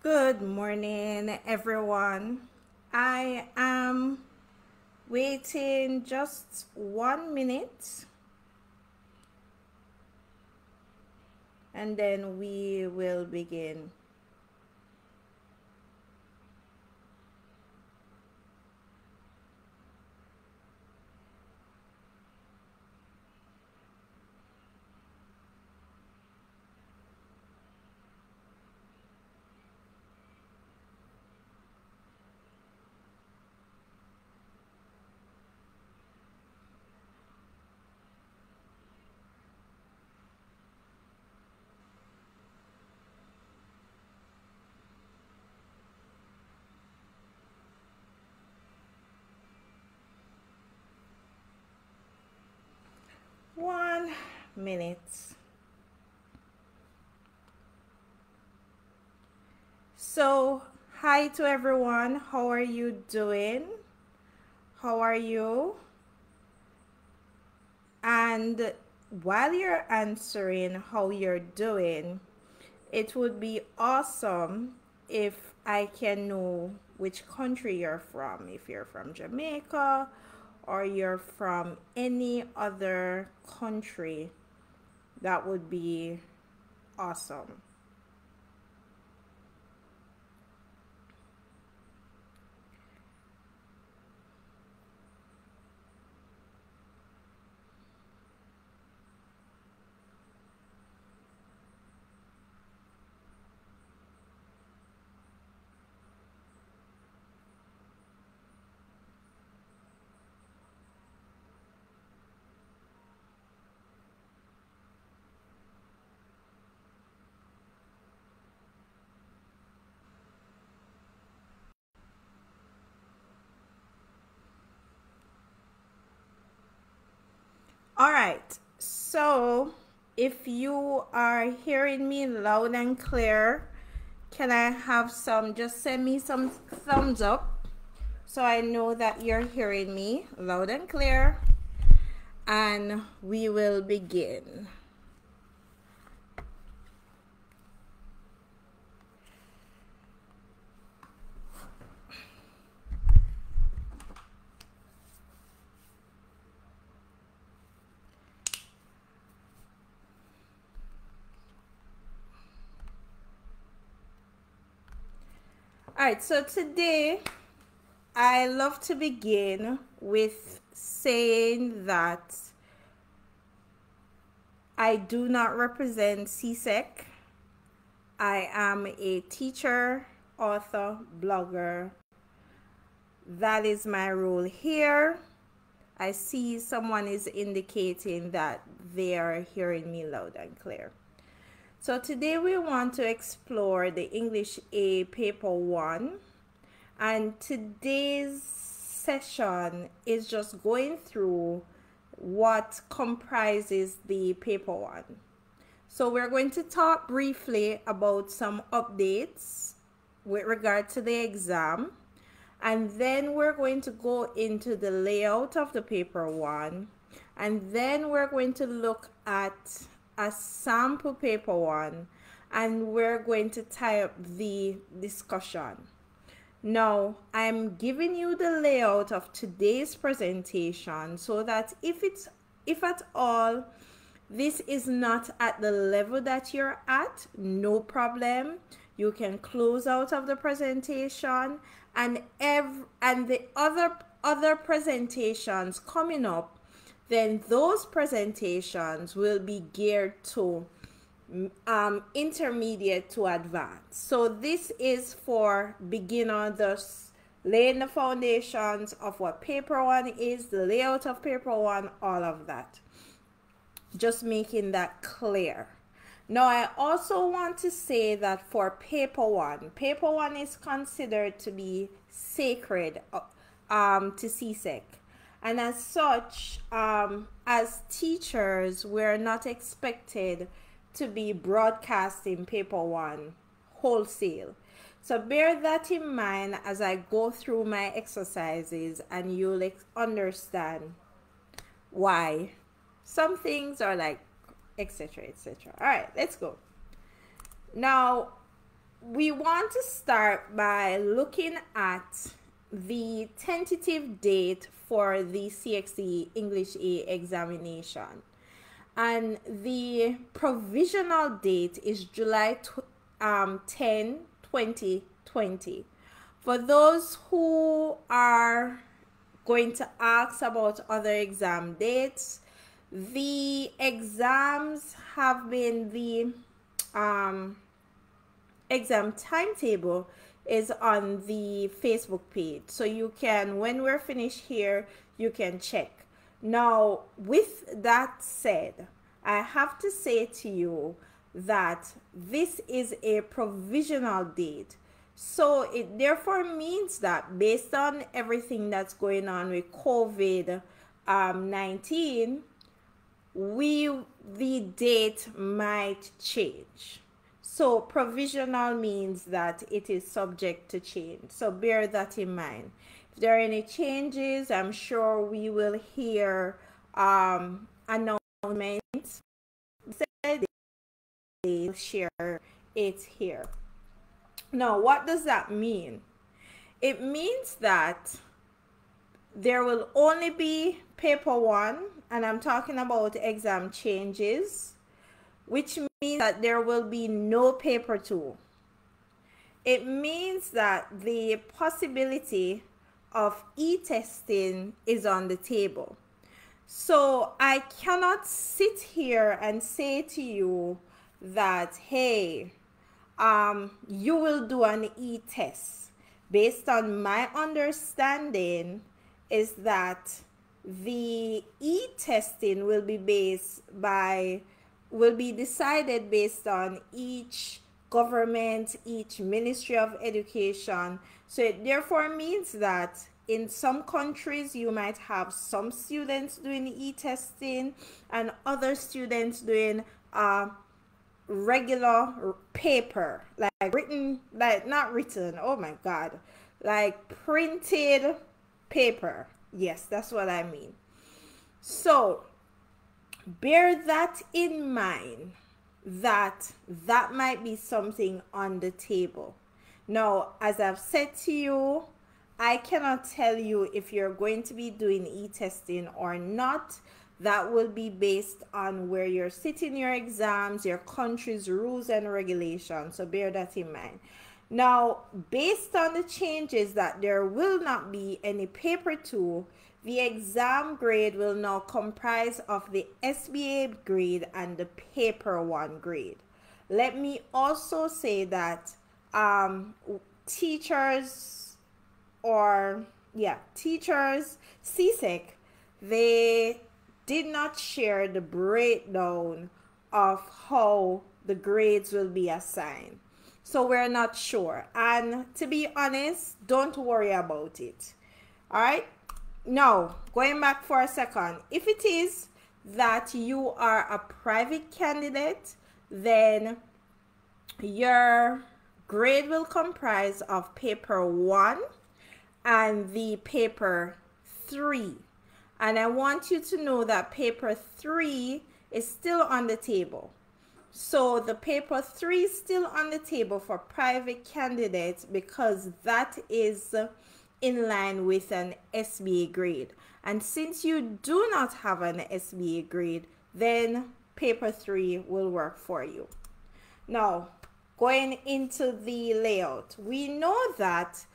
Good morning, everyone. I am waiting just 1 minute and then we will begin. One minute. So, hi to everyone. How are you doing? How are you? And while you're answering how you're doing, it would be awesome if I can know which country you're from. If you're from Jamaica or you're from any other country, that would be awesome. All right. So, if you are hearing me loud and clear, can I have just send me some thumbs up so I know that you're hearing me loud and clear, and we will begin. All right, so today I love to begin with saying that I do not represent CSEC. I am a teacher, author, blogger. That is my role here. I see someone is indicating that they are hearing me loud and clear. So today we want to explore the English A Paper 1. And today's session is just going through what comprises the Paper 1. So we're going to talk briefly about some updates with regard to the exam. And then we're going to go into the layout of the Paper 1. And then we're going to look at a sample Paper 1. And we're going to tie up the discussion. Now, I'm giving you the layout of today's presentation so that if at all this is not at the level that you're at, no problem. You can close out of the presentation, and the other presentations coming up, then those presentations will be geared to intermediate to advanced. So this is for beginner, thus laying the foundations of what Paper 1 is, the layout of Paper 1, all of that. Just making that clear. Now, I also want to say that for Paper 1 is considered to be sacred to CSEC. And as such, as teachers, we're not expected to be broadcasting Paper 1 wholesale. So bear that in mind as I go through my exercises, and you'll understand why some things are like etc., etc. All right, let's go. Now, we want to start by looking at the tentative date for the CXE English A examination. And the provisional date is July 10, 2020. For those who are going to ask about other exam dates, the exams have been the exam timetable is on the Facebook page, so you can, when we're finished here, you can check. Now, with that said, I have to say to you that this is a provisional date, so it therefore means that based on everything that's going on with COVID-19, the date might change. So provisional means that it is subject to change. So bear that in mind. If there are any changes, I'm sure we will hear announcements. They'll share it here. Now, what does that mean? It means that there will only be paper 1, and I'm talking about exam changes, which means that there will be no paper 2. It means that the possibility of e-testing is on the table. So I cannot sit here and say to you that, hey, you will do an e-test. Based on my understanding is that the e-testing will be decided based on each government, each Ministry of Education. So it therefore means that in some countries you might have some students doing e-testing and other students doing regular paper, like written, like not written, oh my God, like printed paper. Yes, that's what I mean. So bear that in mind, that might be something on the table. Now, as I've said to you, I cannot tell you if you're going to be doing e-testing or not. That will be based on where you're sitting your exams, your country's rules and regulations. So bear that in mind. Now, based on the changes that there will not be any paper 2, the exam grade will now comprise of the SBA grade and the paper 1 grade. Let me also say that teachers, CSEC, they did not share the breakdown of how the grades will be assigned. So we're not sure. And to be honest, don't worry about it. All right. Now, going back for a second, if it is that you are a private candidate, then your grade will comprise of paper 1 and the paper 3. And I want you to know that paper 3 is still on the table. So the paper 3 is still on the table for private candidates because that is in line with an SBA grade. And since you do not have an SBA grade, then paper 3 will work for you. Now, going into the layout, we know that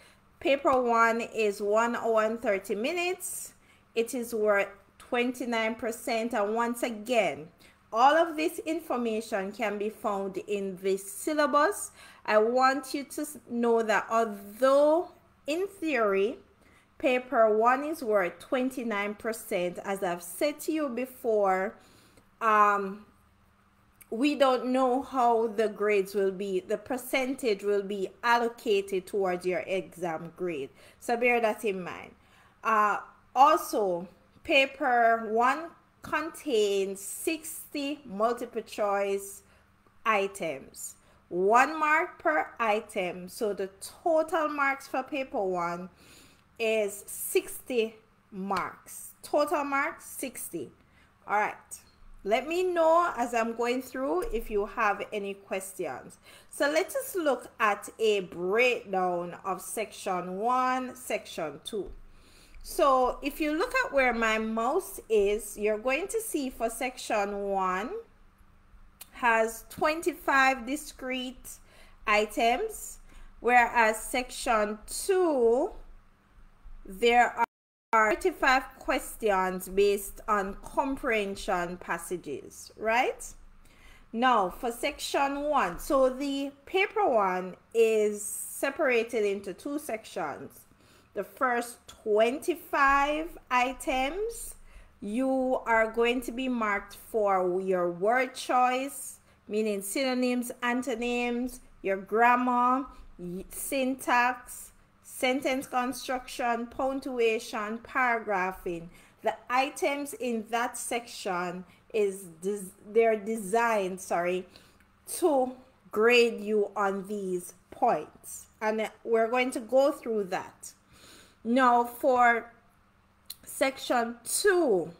paper 1 is 1 hour and 30 minutes. It is worth 29%. And once again, all of this information can be found in the syllabus. I want you to know that although in theory, paper 1 is worth 29%, as I've said to you before, we don't know how the grades will be, the percentage will be allocated towards your exam grade. So bear that in mind. Also, paper 1 contains 60 multiple choice items, 1 mark per item. So the total marks for paper 1 is 60 marks. Total marks 60. All right, Let me know as I'm going through if you have any questions. So let us look at a breakdown of section 1, section 2. So if you look at where my mouse is, you're going to see for section 1 has 25 discrete items, whereas section 2, there are 35 questions based on comprehension passages, right? Now for section 1, so the paper 1 is separated into 2 sections. The first 25 items, you are going to be marked for your word choice, meaning synonyms, antonyms, your grammar, syntax, sentence construction, punctuation, paragraphing. The items in that section they're designed, to grade you on these points, and we're going to go through that. Now for section 2,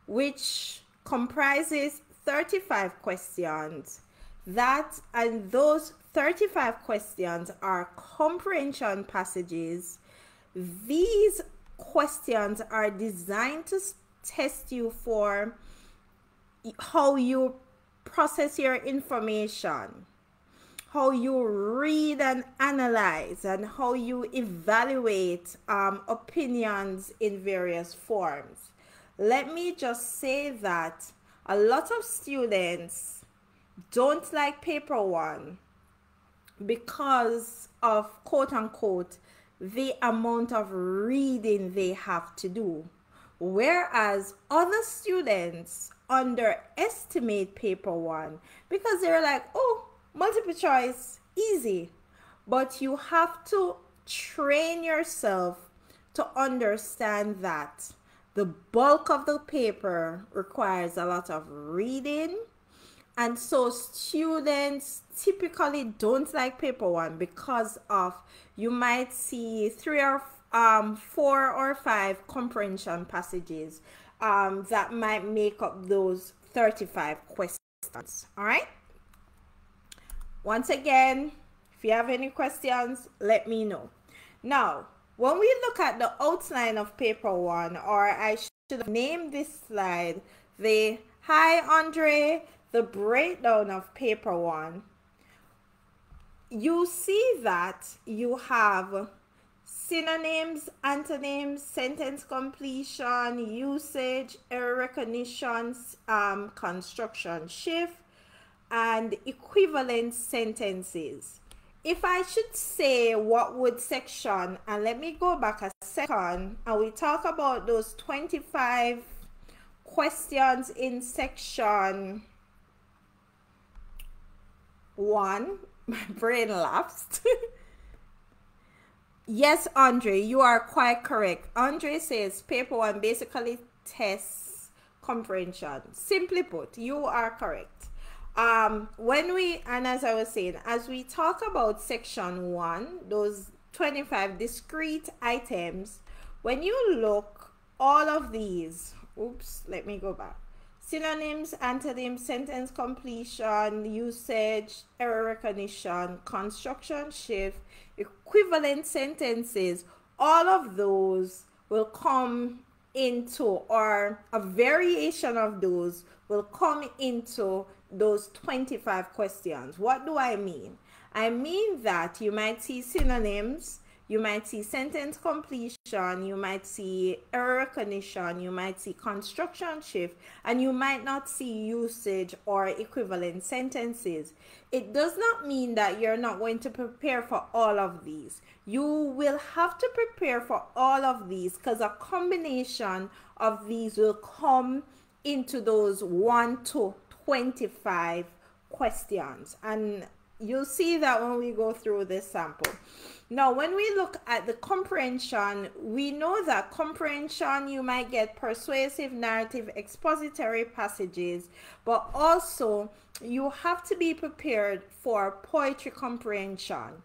which comprises 35 questions, those 35 questions are comprehension passages. These questions are designed to test you for how you process your information, how you read and analyze, and how you evaluate opinions in various forms. Let me just say that a lot of students don't like paper 1 because of, quote unquote, the amount of reading they have to do, whereas other students underestimate paper 1 because they're like, oh, multiple choice, easy. But you have to train yourself to understand that the bulk of the paper requires a lot of reading. And so students typically don't like paper 1 because of, you might see 3 or 4 or 5 comprehension passages that might make up those 35 questions. All right. Once again, if you have any questions, let me know. Now, when we look at the outline of paper 1, or I should name this slide the breakdown of paper 1, you see that you have synonyms, antonyms, sentence completion, usage, error recognition, construction shift, and equivalent sentences. If I should say what would section, and let me go back a second, and we talk about those 25 questions in section 1. My brain lapsed. Yes, Andre, you are quite correct. Andre says paper 1 basically tests comprehension. Simply put, you are correct. As I was saying, as we talk about section 1, those 25 discrete items, when you look, all of these, let me go back. Synonyms, antonyms, sentence completion, usage, error recognition, construction shift, equivalent sentences, all of those will come into, or a variation of those will come into those 25 questions. What do I mean? I mean that you might see synonyms, you might see sentence completion, you might see error recognition, you might see construction shift, and you might not see usage or equivalent sentences. It does not mean that you're not going to prepare for all of these. You will have to prepare for all of these because a combination of these will come into those 1 to 25 questions. And you'll see that when we go through this sample. Now, when we look at the comprehension, we know that comprehension, you might get persuasive, narrative, expository passages, but also you have to be prepared for poetry comprehension.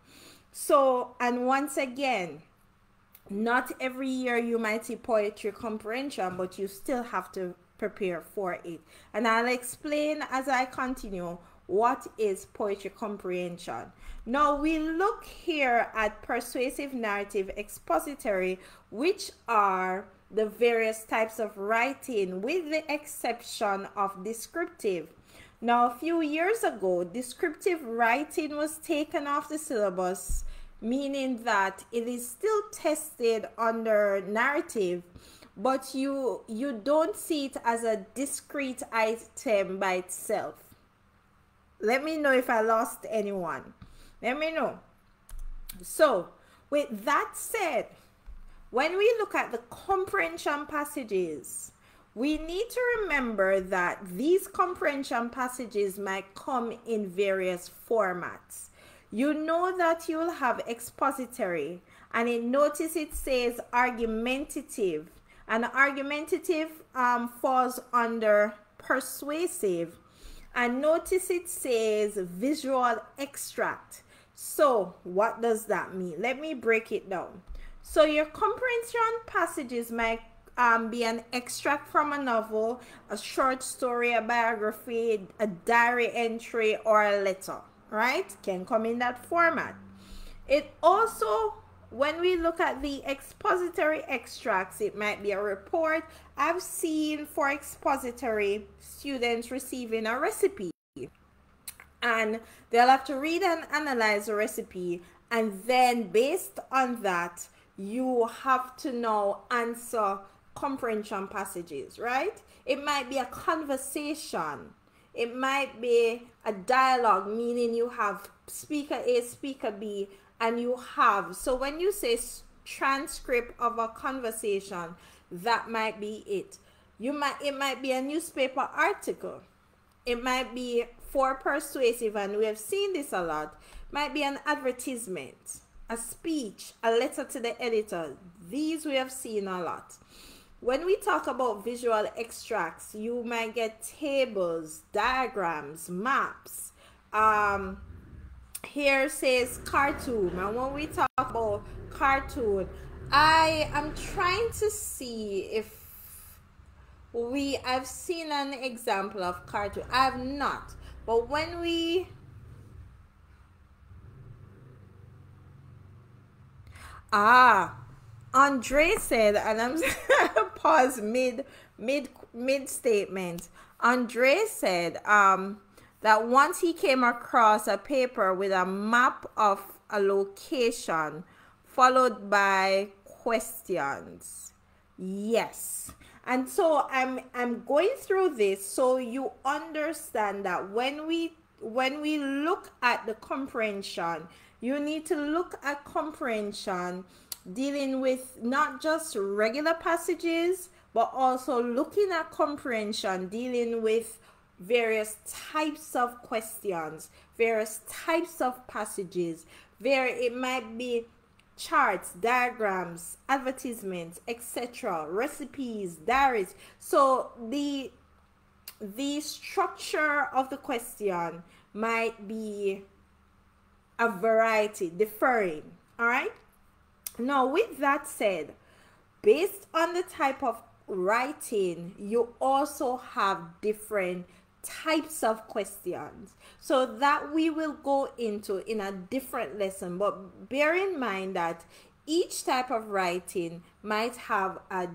So, and once again, not every year you might see poetry comprehension, but you still have to prepare for it. And I'll explain as I continue what is poetry comprehension. Now we look here at persuasive, narrative, expository, which are the various types of writing with the exception of descriptive. Now a few years ago, descriptive writing was taken off the syllabus, meaning that it is still tested under narrative, but you don't see it as a discrete item by itself. Let me know if I lost anyone. Let me know. So, with that said, when we look at the comprehension passages, we need to remember that these comprehension passages might come in various formats. You know that you'll have expository, and notice it says argumentative, and argumentative falls under persuasive, and notice it says visual extract. So what does that mean? Let me break it down. So your comprehension passages might be an extract from a novel, a short story, a biography, a diary entry, or a letter, right? Can come in that format. It also, when we look at the expository extracts, it might be a report. I've seen for expository students receiving a recipe, and they'll have to read and analyze the recipe, and then based on that, you have to now answer comprehension passages, right? It might be a conversation. It might be a dialogue, meaning you have speaker A, speaker B, and you have, so when you say transcript of a conversation, that might be it. It might be a newspaper article. It might be for persuasive, and we have seen this a lot. Might be an advertisement, a speech, a letter to the editor. These we have seen a lot. When we talk about visual extracts, you might get tables, diagrams, maps. Here says cartoon, and when we talk about cartoon, I am trying to see if I've seen an example of cartoon. I have not, but when we Andre said, and I'm pause mid statement. Andre said that once he came across a paper with a map of a location followed by questions. Yes. And so I'm going through this so you understand that when we look at the comprehension, you need to look at comprehension dealing with not just regular passages, but also looking at comprehension dealing with various types of questions, various types of passages. It might be charts, diagrams, advertisements, etc., recipes, diaries. So the structure of the question might be a variety, differing. All right. Now, with that said, based on the type of writing, you also have different types of questions, so that we will go into in a different lesson. But bear in mind that each type of writing might have a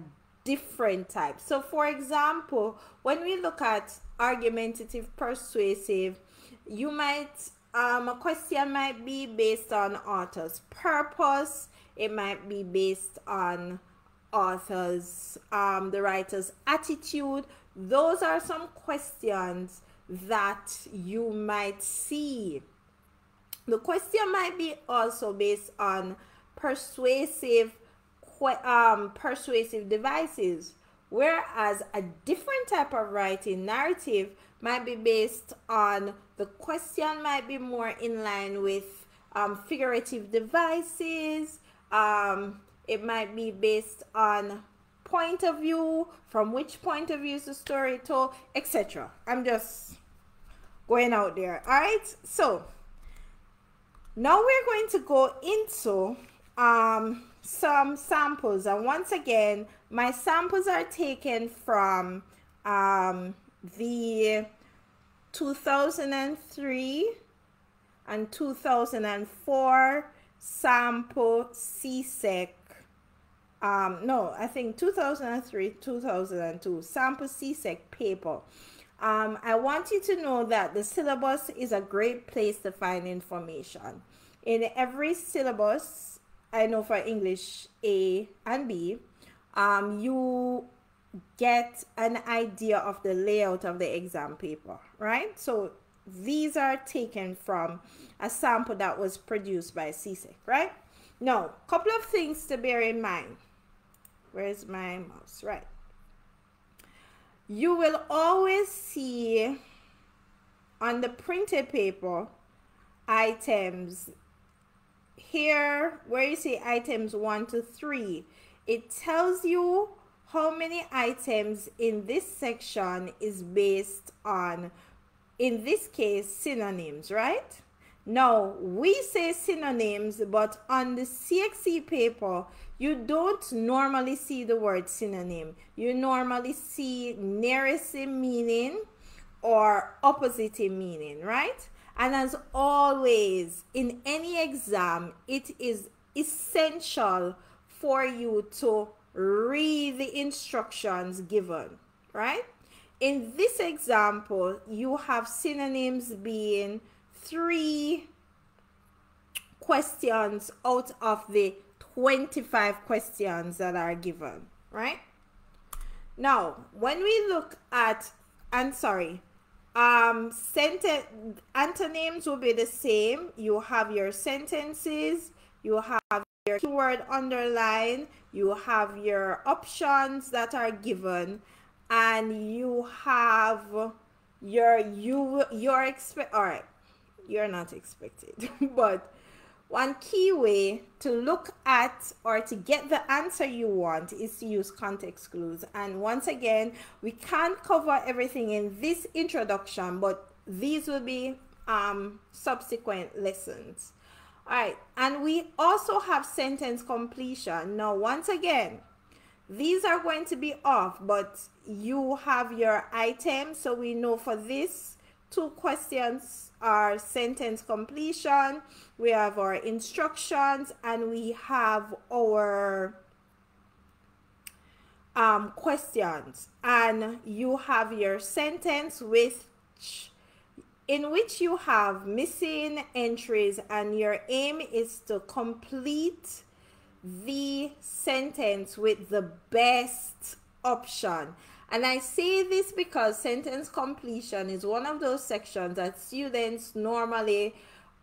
different type. So for example, when we look at argumentative, persuasive, you might a question might be based on author's purpose. It might be based on author's the writer's attitude. Those are some questions that you might see. The question might be also based on persuasive devices, whereas a different type of writing, narrative, might be based on the question might be more in line with figurative devices. It might be based on point of view, from which point of view is the story told, etc. I'm just going out there. All right, so now we're going to go into some samples, and once again, my samples are taken from the 2003 and 2004 sample CSEC, no, I think 2003, 2002 sample CSEC paper. I want you to know that the syllabus is a great place to find information. In every syllabus, I know for English A and B, you get an idea of the layout of the exam paper, right? So these are taken from a sample that was produced by CSEC, right? Now, a couple of things to bear in mind. Where's my mouse? Right. You will always see on the printed paper items here where you see items 1 to 3. It tells you how many items in this section is based on, in this case, synonyms, right? Now, we say synonyms, but on the CXC paper, you don't normally see the word synonym. You normally see nearest meaning or opposite meaning, right? And as always, in any exam, it is essential for you to read the instructions given, right? In this example, you have synonyms being 3 questions out of the 25 questions that are given, right? Now, when we look at, antonyms will be the same. You have your sentences, you have your keyword underline, you have your options that are given, and you have you're not expected, but one key way to look at or to get the answer you want is to use context clues. And once again, we can't cover everything in this introduction, but these will be subsequent lessons. All right, and we also have sentence completion. Now, once again, these are going to be off, but you have your items, so we know for this 2 questions are sentence completion, we have our instructions, and we have our questions. And you have your sentence in which you have missing entries, and your aim is to complete the sentence with the best option. And I say this because sentence completion is one of those sections that students normally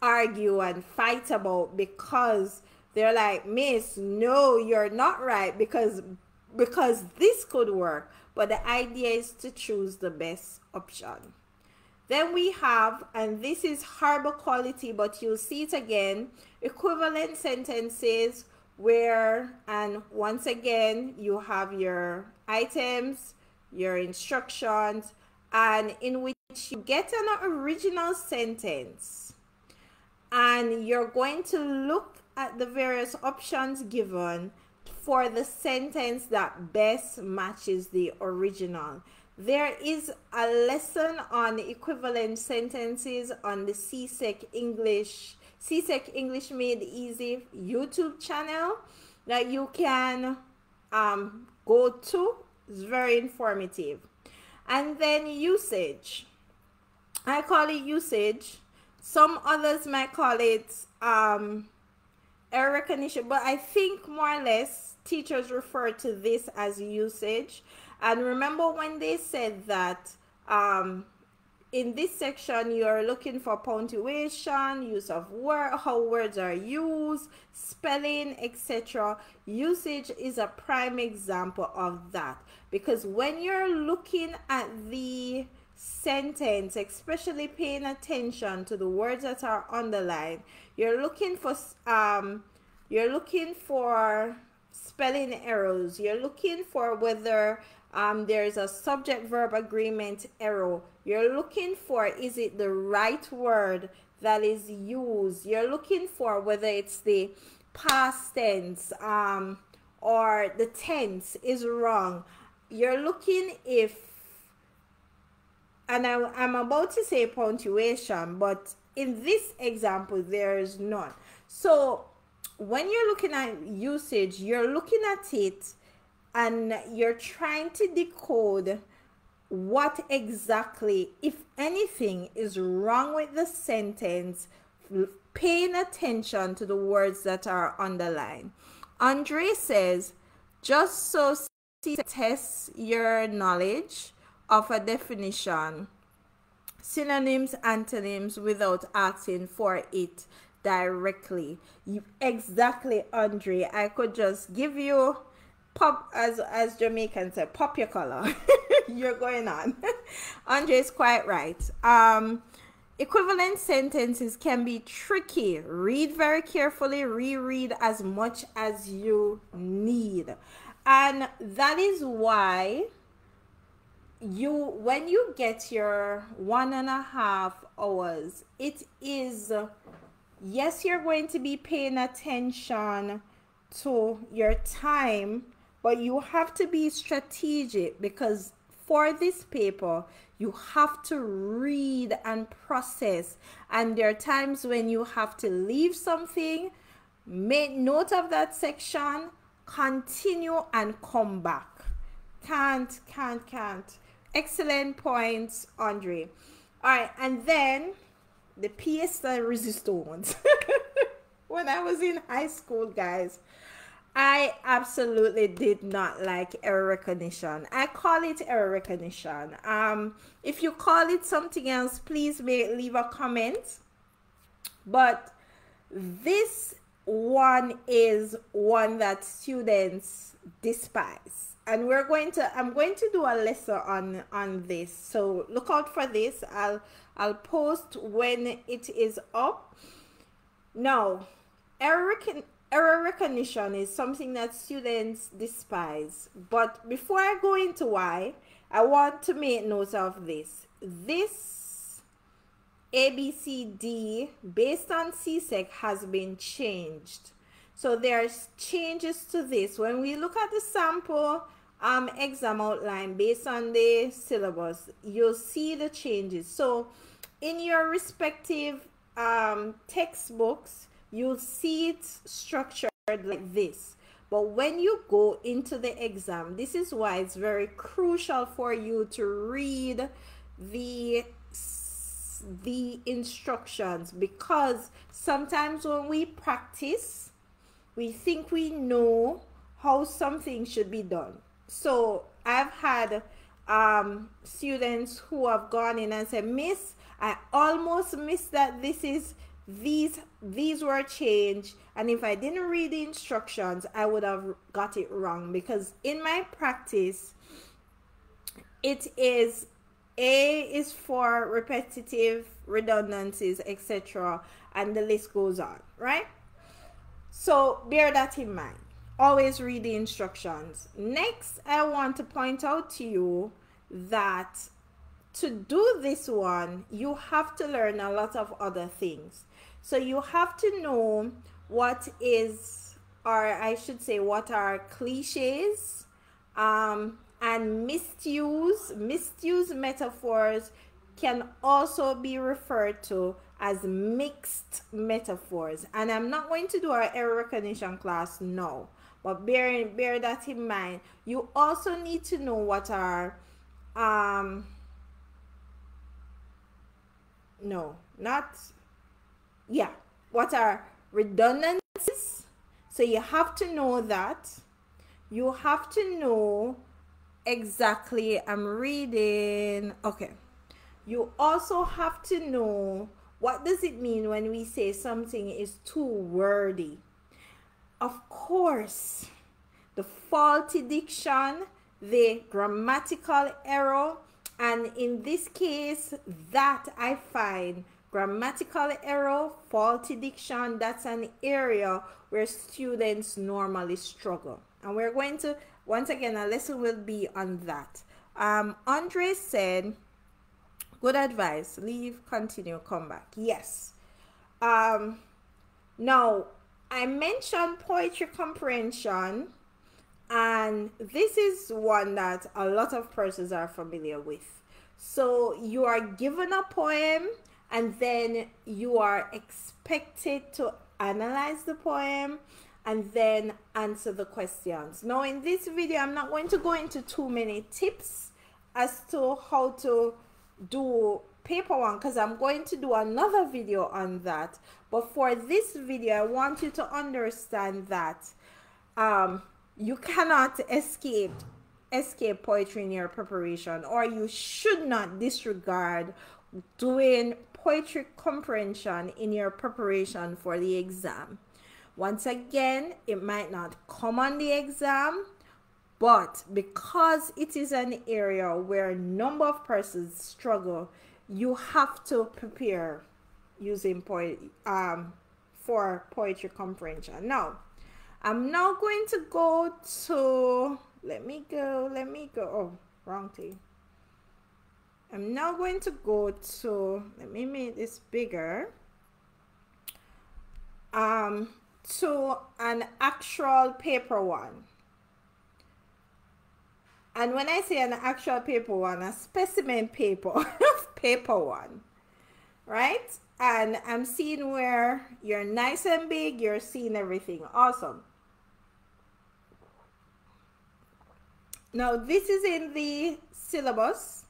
argue and fight about, because they're like, Miss, no, you're not right, because this could work. But the idea is to choose the best option. Then we have, and this is horrible quality, but you'll see it again, equivalent sentences, where, and once again, you have your items, your instructions, and in which you get an original sentence, and you're going to look at the various options given for the sentence that best matches the original. There is a lesson on equivalent sentences on the CSEC English Made Easy YouTube channel that you can go to. It's very informative. And then usage. I call it usage. Some others might call it error recognition, but I think more or less teachers refer to this as usage. And remember when they said that in this section you're looking for punctuation, use of word, how words are used, spelling, etc. Usage is a prime example of that, because when you're looking at the sentence, especially paying attention to the words that are underlined, you're looking for spelling errors, you're looking for whether there's a subject-verb agreement error, you're looking for is it the right word that is used, you're looking for whether it's the past tense or the tense is wrong, you're looking if and I'm about to say punctuation, but in this example, there is none. So when you're looking at usage, you're looking at it and you're trying to decode what exactly, if anything, is wrong with the sentence, paying attention to the words that are underlined. Andre says, just so test your knowledge of a definition, synonyms, antonyms, without asking for it directly. Exactly, Andre. I could just give you pop, as Jamaicans say, pop your color. You're going on. Andre is quite right. Equivalent sentences can be tricky. Read very carefully, reread as much as you need. And that is why when you get your 1.5 hours, it is, yes, you're going to be paying attention to your time, but you have to be strategic, because for this paper, you have to read and process. And there are times when you have to leave something, make note of that section, continue and come back. Can't. Excellent points, Andre. All right, and then the pièce de résistance. When I was in high school, guys, I absolutely did not like error recognition. I call it error recognition. If you call it something else, please leave a comment. But this one is one that students despise. And I'm going to do a lesson on this. So look out for this. I'll post when it is up. Now, error recognition is something that students despise. But before I go into why, I want to make note of this. This ABCD, based on CSEC, has been changed. So there's changes to this. When we look at the sample exam outline based on the syllabus, you'll see the changes. So in your respective textbooks, you'll see it structured like this. But when you go into the exam, this is why it's very crucial for you to read the instructions, because sometimes when we practice, we think we know how something should be done. So I've had students who have gone in and said, Miss, I almost missed that these were changed, and if I didn't read the instructions, I would have got it wrong, because in my practice, it is A is for repetitive, redundancies, etc., and the list goes on, right? So bear that in mind. Always read the instructions. Next, I want to point out to you that to do this one, you have to learn a lot of other things. So you have to know what is, or I should say, what are cliches, and misused metaphors can also be referred to as mixed metaphors. And I'm not going to do our error recognition class now, but bear that in mind. You also need to know what are what are redundancies. So you have to know that. You have to know exactly, I'm reading, okay. You also have to know, what does it mean when we say something is too wordy? Of course, the faulty diction, the grammatical error, and in this case, that I find grammatical error, faulty diction, that's an area where students normally struggle. And we're going to, once again, a lesson will be on that. Andre said, good advice, leave, continue, come back. Yes. Now, I mentioned poetry comprehension, and this is one that a lot of persons are familiar with. So you are given a poem and then you are expected to analyze the poem and then answer the questions. Now in this video, I'm not going to go into too many tips as to how to do paper one, because I'm going to do another video on that. But for this video, I want you to understand that you cannot escape poetry in your preparation, or you should not disregard doing poetry comprehension in your preparation for the exam. Once again, it might not come on the exam, but because it is an area where a number of persons struggle, you have to prepare using poetry for poetry comprehension. Now, I'm now going to go to, let me go, oh, wrong thing. I'm now going to go to, let me make this bigger, to an actual paper one. And when I say an actual paper one, a specimen paper, paper one, right? And I'm seeing where you're nice and big, you're seeing everything. Awesome. Now this is in the syllabus,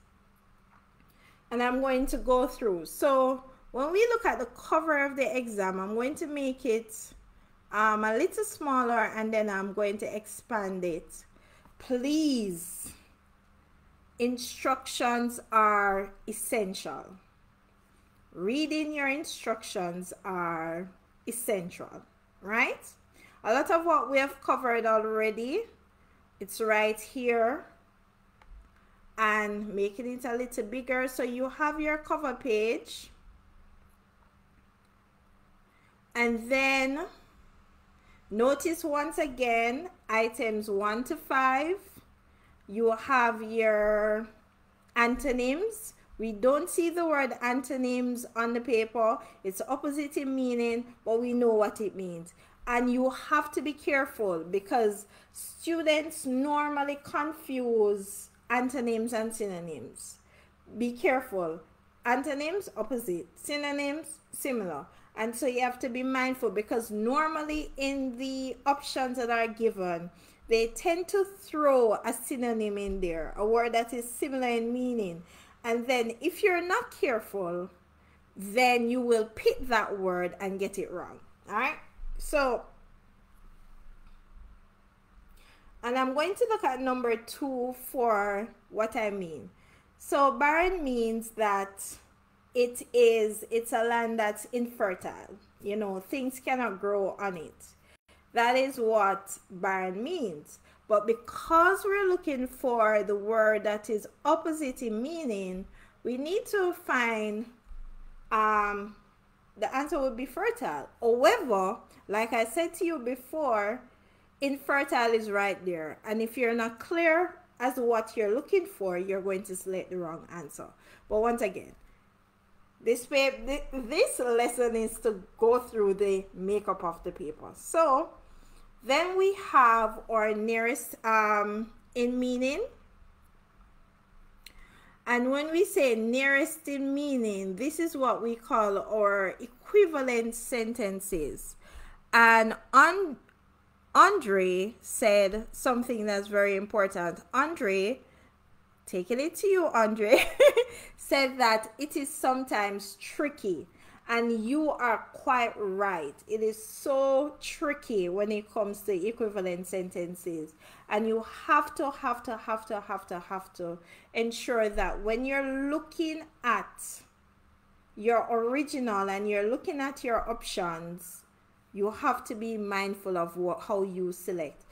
and I'm going to go through. So when we look at the cover of the exam, I'm going to make it a little smaller, and then I'm going to expand it. Please, instructions are essential. Reading your instructions are essential, right? A lot of what we have covered already, it's right here, and making it a little bigger so you have your cover page. And then notice once again, items 1 to 5, you have your antonyms. We don't see the word antonyms on the paper. It's opposite in meaning, but we know what it means. And you have to be careful because students normally confuse antonyms and synonyms. Be careful. Antonyms, opposite. Synonyms, similar. And so you have to be mindful, because normally in the options that are given, they tend to throw a synonym in there, a word that is similar in meaning. And then if you're not careful, then you will pick that word and get it wrong. All right? So, and I'm going to look at number 2 for what I mean. So barren means that it's a land that's infertile. You know, things cannot grow on it. That is what barren means. But because we're looking for the word that is opposite in meaning, we need to find the answer would be fertile. However, like I said to you before, infertile is right there. And if you're not clear as to what you're looking for, you're going to select the wrong answer. But once again, this lesson is to go through the makeup of the paper. So then we have our nearest in meaning. And when we say nearest in meaning, this is what we call our equivalent sentences. And Andre said something that's very important. Andre, taking it to you, Andre, said that it is sometimes tricky. And you are quite right. It is so tricky when it comes to equivalent sentences. And you have to ensure that when you're looking at your original and you're looking at your options, you have to be mindful of how you select.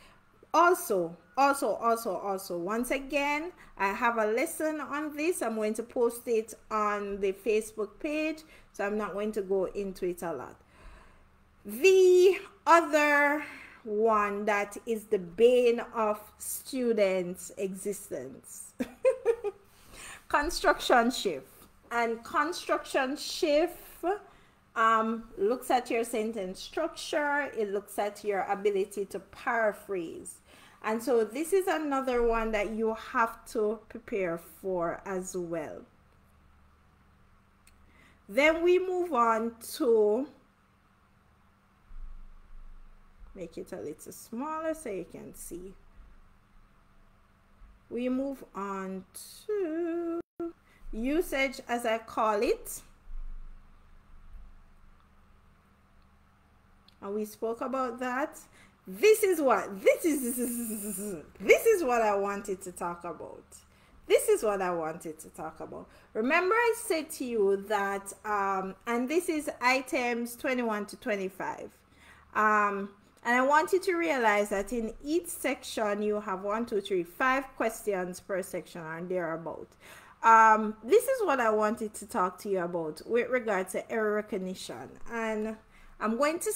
Also, once again, I have a lesson on this. I'm going to post it on the Facebook page, so I'm not going to go into it a lot. The other one that is the bane of students' existence, construction shift. And construction shift looks at your sentence structure. It looks at your ability to paraphrase. And so this is another one that you have to prepare for as well. Then we move on to, make it a little smaller so you can see. We move on to usage, as I call it. And we spoke about that. This is what I wanted to talk about. This is what I wanted to talk about. Remember I said to you that, and this is items 21 to 25. And I want you to realize that in each section you have 5 questions per section and thereabout. This is what I wanted to talk to you about with regard to error recognition. And I'm going to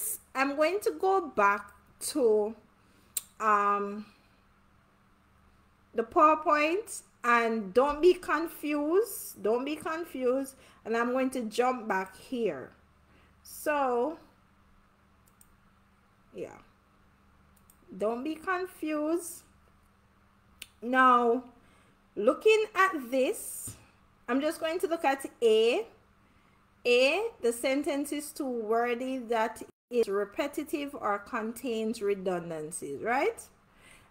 go back to the PowerPoint, and don't be confused, and I'm going to jump back here. So yeah, don't be confused. Now looking at this, I'm just going to look at A, the sentence is too wordy that is repetitive or contains redundancies, right?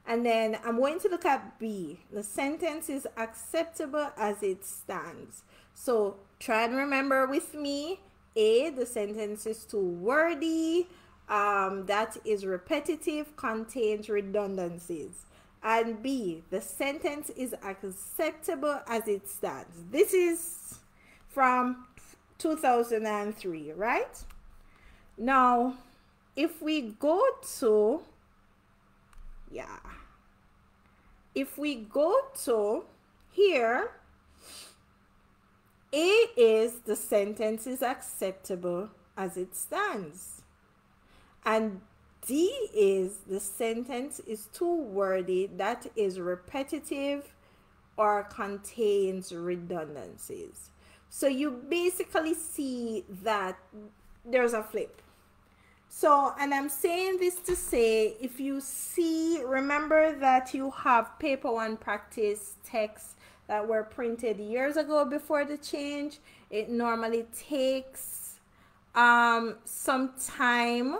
And then I'm going to look at B. The sentence is acceptable as it stands. So try and remember with me. A, the sentence is too wordy, that is repetitive, contains redundancies. And B, the sentence is acceptable as it stands. This is from 2003, right? Now, if we go to, if we go to here, A is the sentence is acceptable as it stands. And D is the sentence is too wordy, that is repetitive or contains redundancies. So you basically see that there's a flip. So, and I'm saying this to say, if you see, remember that you have paper one practice texts that were printed years ago before the change. It normally takes some time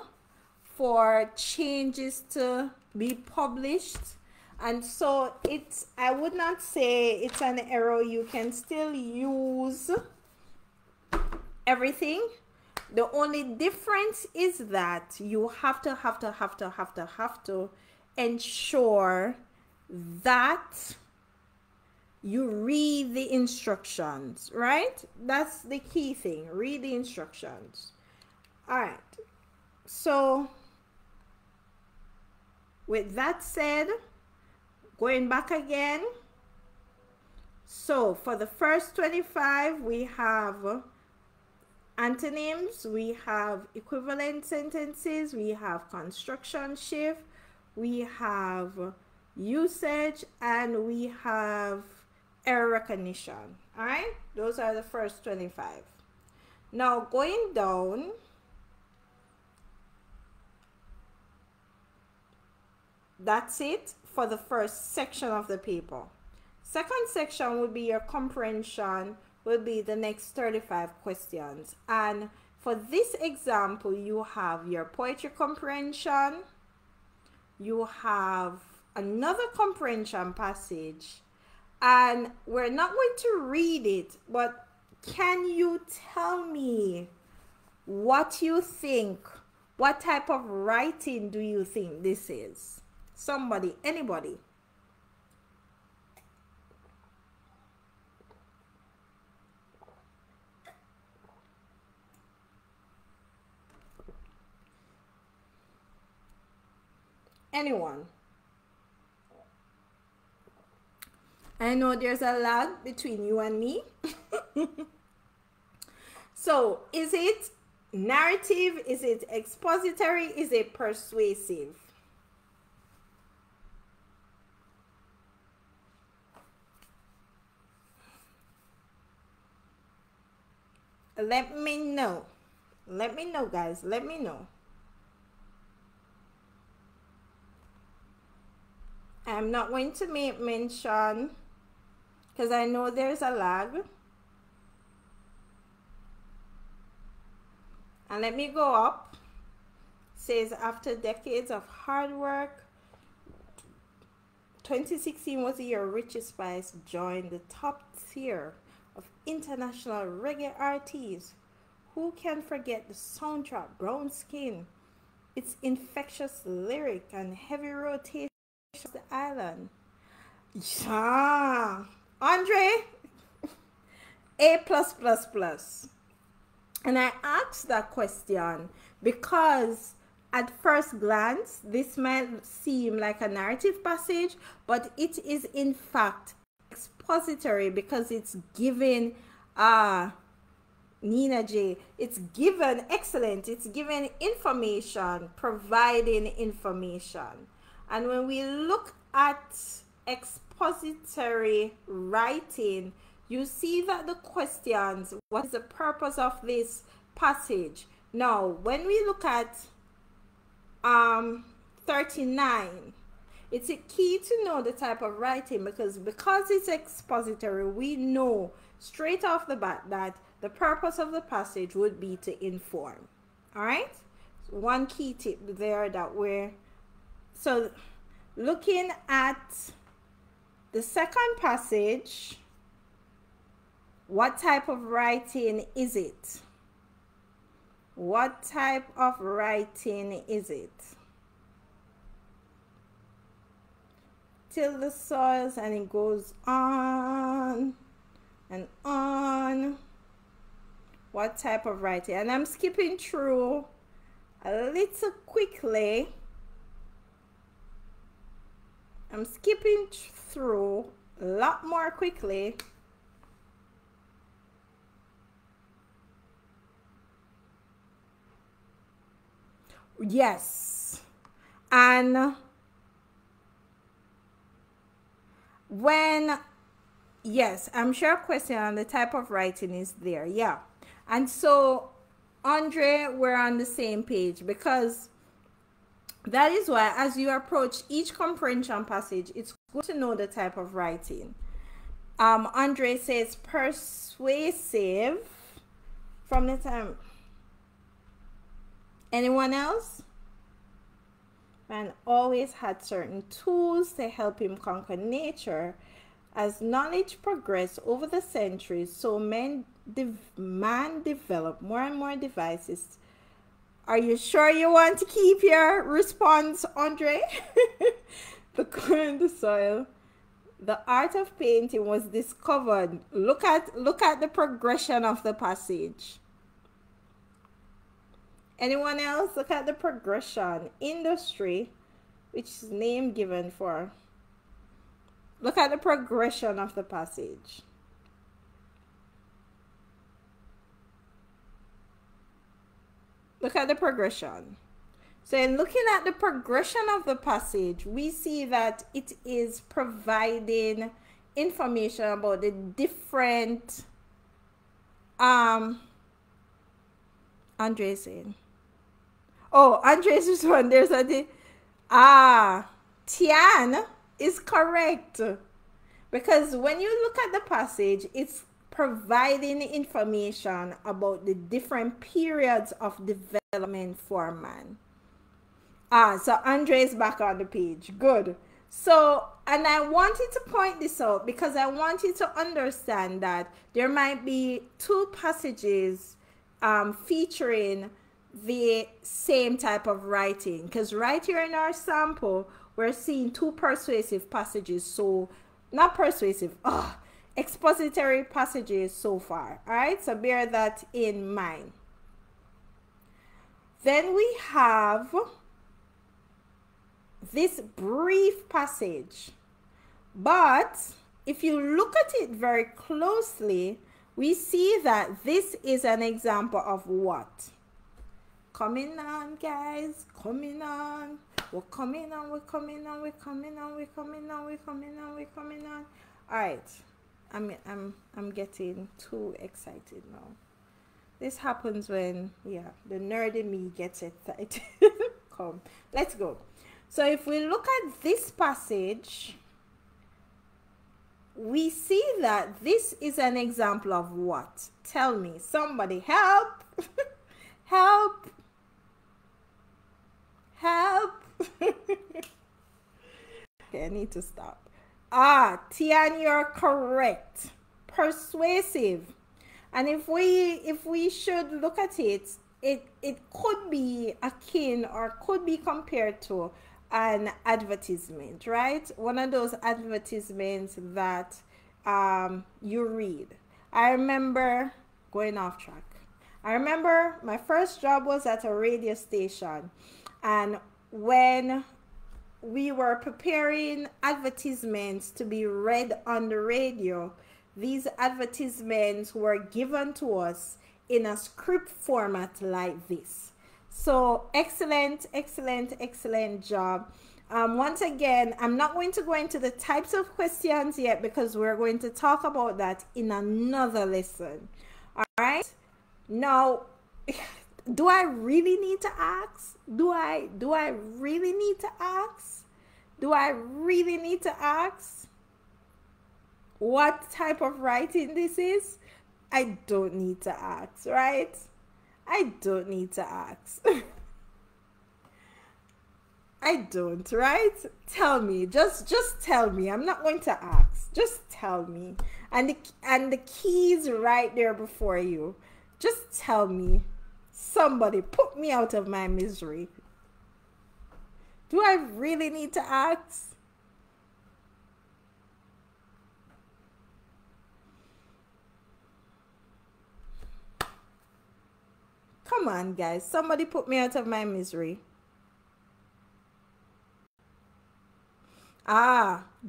for changes to be published. And so it's, I would not say it's an error. You can still use everything. The only difference is that you have to ensure that you read the instructions, right? That's the key thing. Read the instructions. All right. So with that said, going back again. So for the first 25, we have antonyms, we have equivalent sentences, we have construction shift, we have usage, and we have error recognition. All right, those are the first 25. Now going down, that's it for the first section of the paper. Second section would be your comprehension, will be the next 35 questions. And for this example, you have your poetry comprehension, you have another comprehension passage, and we're not going to read it, but can you tell me what you think? What type of writing do you think this is? Somebody, anybody? Anyone? I know there's a lag between you and me. So is it narrative? Is it expository? Is it persuasive? Let me know. Let me know, guys. Let me know. I'm not going to make mention because I know there's a lag. And let me go up. It says after decades of hard work, 2016 was the year Richie Spice joined the top tier of international reggae artists. Who can forget the soundtrack Brown Skin, its infectious lyric and heavy rotation of the island? Yeah. Andre, A+++. And I asked that question because at first glance, this might seem like a narrative passage, but it is in fact expository because it's given Nina J. It's given excellent. It's given information, providing information. And when we look at expository writing, you see that the questions, what is the purpose of this passage? Now, when we look at 39, it's a key to know the type of writing because it's expository, we know straight off the bat that the purpose of the passage would be to inform. All right? So one key tip there that so looking at the second passage, what type of writing is it? What type of writing is it? Till the soils, and it goes on and on. What type of writing? And I'm skipping through a little quickly. I'm skipping through a lot more quickly. Yes. And yes, I'm sure a question on the type of writing is there. Yeah. And so, Andre, we're on the same page because that is why as you approach each comprehension passage, it's good to know the type of writing. Andre says persuasive from the time. Anyone else? Man always had certain tools to help him conquer nature. As knowledge progressed over the centuries, so man developed more and more devices. Are you sure you want to keep your response, Andre? The corn, the soil. The art of painting was discovered. Look at the progression of the passage. Anyone else? Look at the progression. Industry, which is name given for. Look at the progression of the passage. Look at the progression. So in looking at the progression of the passage, we see that it is providing information about the different Andre's saying. Oh, Andre's response. There's a Tian is correct. Because when you look at the passage, it's providing information about the different periods of development for man. So Andre is back on the page. Good. So, and I wanted to point this out because I want you to understand that there might be two passages featuring the same type of writing. Because right here in our sample, we're seeing two persuasive passages. So, not persuasive, expository passages so far. All right, so bear that in mind. Then we have this brief passage, but if you look at it very closely, we see that this is an example of what? Coming on, guys, coming on. We're coming on, we're coming on, we're coming on, we're coming on, we're coming on, we're coming on. All right, I'm getting too excited now. This happens when, yeah, the nerd in me gets excited. Come, let's go. So if we look at this passage, we see that this is an example of what? Tell me, somebody help. Help. Help. Okay, I need to stop. Tian, you're correct. Persuasive. And if we should look at it, it could be akin or could be compared to an advertisement, right? One of those advertisements that you read. I remember going off track. I remember my first job was at a radio station, and when we were preparing advertisements to be read on the radio, these advertisements were given to us in a script format like this. So excellent, excellent, excellent job. Once again, I'm not going to go into the types of questions yet because we're going to talk about that in another lesson. All right. Now, do I really need to ask? Do I really need to ask? Do I really need to ask what type of writing this is? I don't need to ask, right? I don't need to ask. I don't, right? Tell me, just tell me. I'm not going to ask. Just tell me. And the key is right there before you. Just tell me. Somebody put me out of my misery. Do I really need to ask? Come on, guys. Somebody put me out of my misery.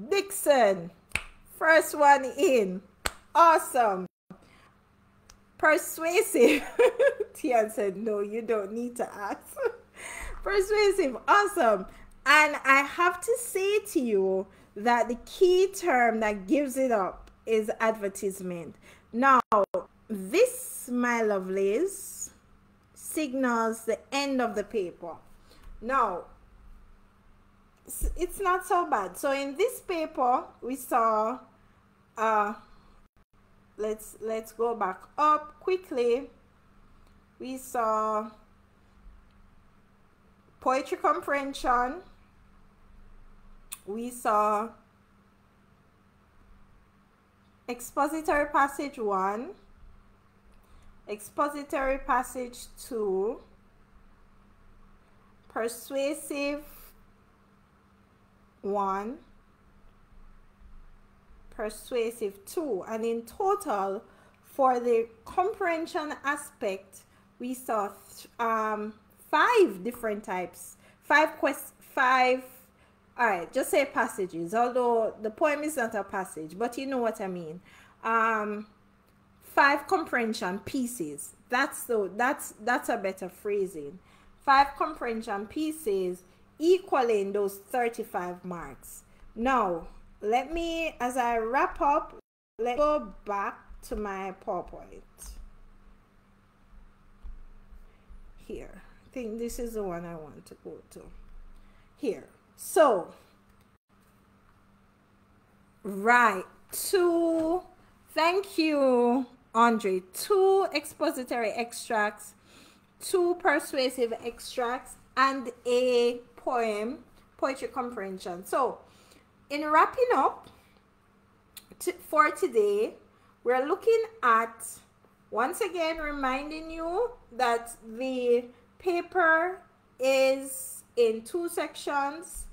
Dixon. First one in. Awesome. Persuasive. Tian said, no, you don't need to ask. Persuasive. Awesome. And I have to say to you that the key term that gives it up is advertisement. Now, this, my lovelies, signals the end of the paper. Now, it's not so bad. So in this paper, we saw, let's go back up quickly. We saw poetry comprehension. We saw expository passage 1, expository passage 2, persuasive 1, persuasive 2, and in total for the comprehension aspect we saw 5 different types, 5 all right, just say passages, although the poem is not a passage, but you know what I mean. 5 comprehension pieces. That's a better phrasing. 5 comprehension pieces equaling those 35 marks. Now, let me, as I wrap up, let's go back to my PowerPoint. Here. I think this is the one I want to go to. Here. So, right. 2, thank you, Andre. 2 expository extracts, 2 persuasive extracts, and a poem, poetry comprehension. So, in wrapping up for today, we're looking at, once again, reminding you that the paper is in 2 sections,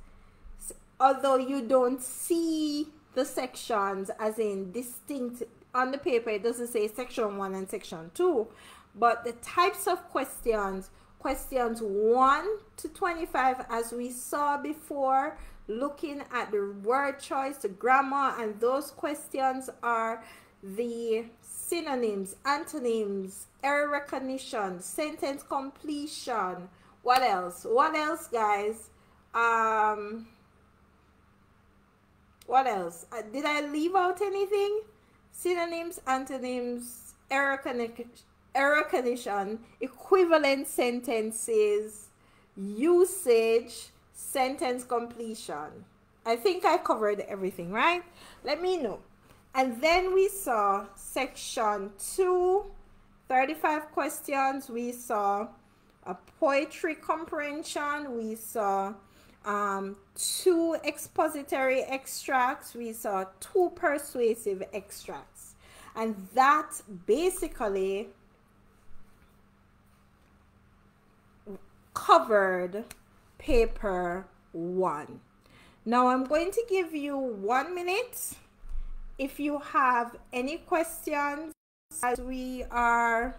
although you don't see the sections as in distinct on the paper. It doesn't say section 1 and section 2, but the types of questions 1 to 25, as we saw before, looking at the word choice, the grammar, and those questions are the synonyms, antonyms, error recognition, sentence completion. What else, guys? What else? Did I leave out anything? Synonyms, antonyms, error recognition, equivalent sentences, usage, sentence completion. I think I covered everything, right? Let me know. And then we saw section 2, 35 questions. We saw a poetry comprehension. We saw 2 expository extracts. We saw 2 persuasive extracts. And that basically covered paper 1. Now I'm going to give you 1 minute if you have any questions as we are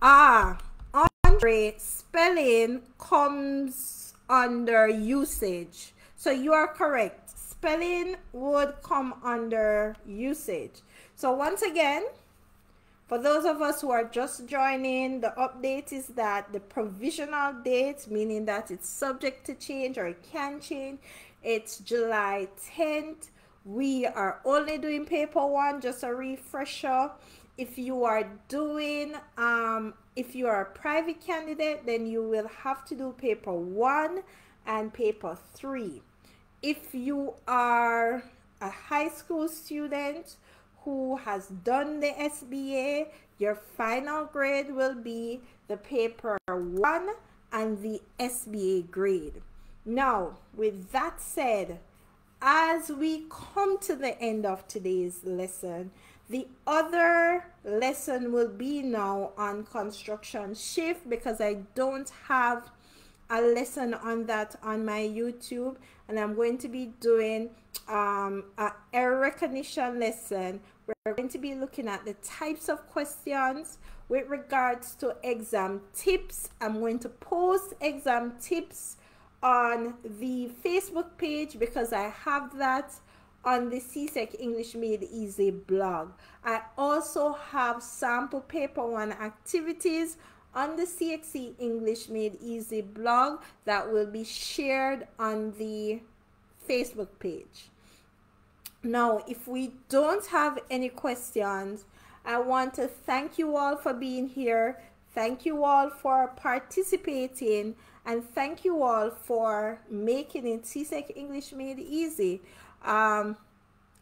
Andre, spelling comes under usage. So you are correct. Spelling would come under usage. So once again, for those of us who are just joining, the update is that the provisional date, meaning that it's subject to change or it can change, it's July 10th. We are only doing paper 1, just a refresher. If you are doing, if you are a private candidate, then you will have to do paper 1 and paper 3. If you are a high school student who has done the SBA, your final grade will be the paper 1 and the SBA grade. Now, with that said, as we come to the end of today's lesson, the other lesson will be now on construction shift, because I don't have a lesson on that on my YouTube, and I'm going to be doing an error recognition lesson. We're going to be looking at the types of questions with regards to exam tips. I'm going to post exam tips on the Facebook page because I have that on the CSEC English Made Easy blog. I also have sample paper 1 activities on the CSEC English Made Easy blog that will be shared on the Facebook page. Now, if we don't have any questions, I want to thank you all for being here. Thank you all for participating, and thank you all for making it CSEC English Made Easy. And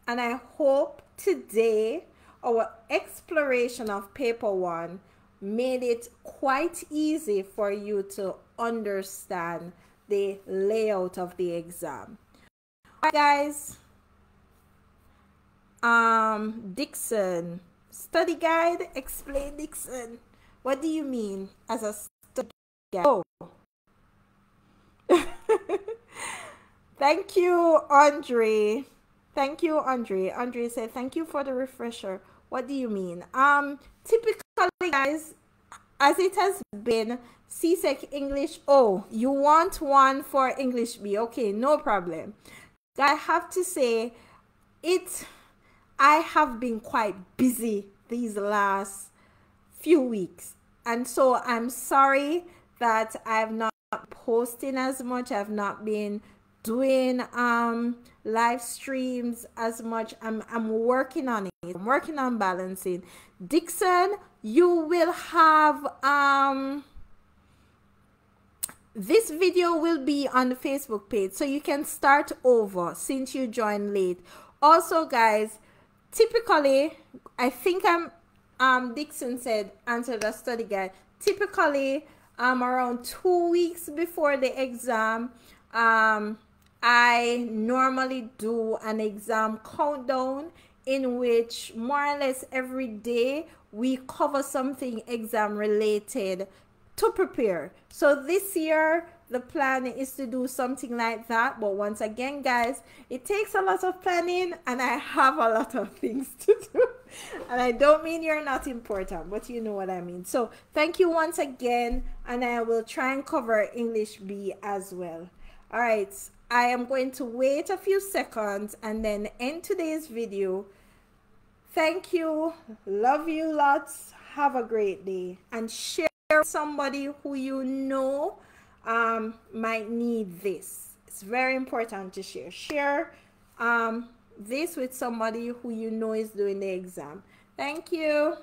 I hope today our exploration of paper 1 made it quite easy for you to understand the layout of the exam. All right, guys. Dixon, study guide, explain Dixon. What do you mean as a study guide? Oh. Thank you, Andre. Thank you, Andre. Andre said, thank you for the refresher. What do you mean? Typically, guys, as it has been CSEC English, oh, you want one for English B. Okay, no problem. I have to say, I have been quite busy these last few weeks. And so I'm sorry that I've not posting as much. I've not been doing live streams as much. I'm working on it. I'm working on balancing. Dixon, you will have this video will be on the Facebook page, so you can start over since you joined late. Also, guys, typically, I think Dixon said answer the study guide. Typically, around 2 weeks before the exam, I normally do an exam countdown in which more or less every day we cover something exam related to prepare. So this year the plan is to do something like that, but once again, guys, it takes a lot of planning and I have a lot of things to do. And I don't mean you're not important, but you know what I mean. So thank you once again, and I will try and cover English B as well. All right, I am going to wait a few seconds and then end today's video. Thank you, love you lots, have a great day, and share with somebody who you know might need this. It's very important to share this with somebody who you know is doing the exam. Thank you.